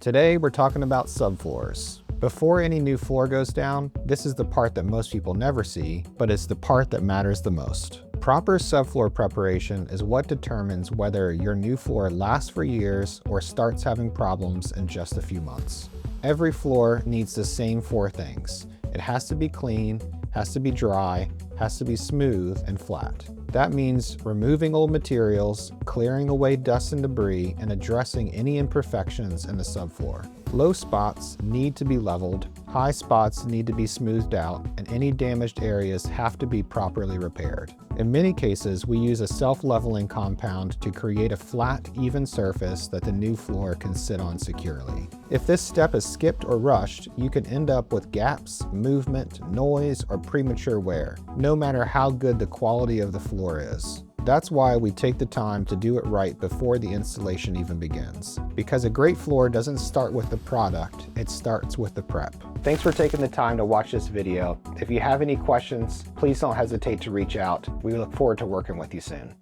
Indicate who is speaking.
Speaker 1: Today we're talking about subfloors. Before any new floor goes down, this is the part that most people never see, but it's the part that matters the most. Proper subfloor preparation is what determines whether your new floor lasts for years or starts having problems in just a few months. Every floor needs the same 4 things. It has to be clean, has to be dry, has to be smooth and flat. That means removing old materials, clearing away dust and debris, and addressing any imperfections in the subfloor. Low spots need to be leveled, high spots need to be smoothed out, and any damaged areas have to be properly repaired. In many cases, we use a self-leveling compound to create a flat, even surface that the new floor can sit on securely. If this step is skipped or rushed, you can end up with gaps, movement, noise, or premature wear, no matter how good the quality of the floor is. That's why we take the time to do it right before the installation even begins. Because a great floor doesn't start with the product, it starts with the prep. Thanks for taking the time to watch this video. If you have any questions, please don't hesitate to reach out. We look forward to working with you soon.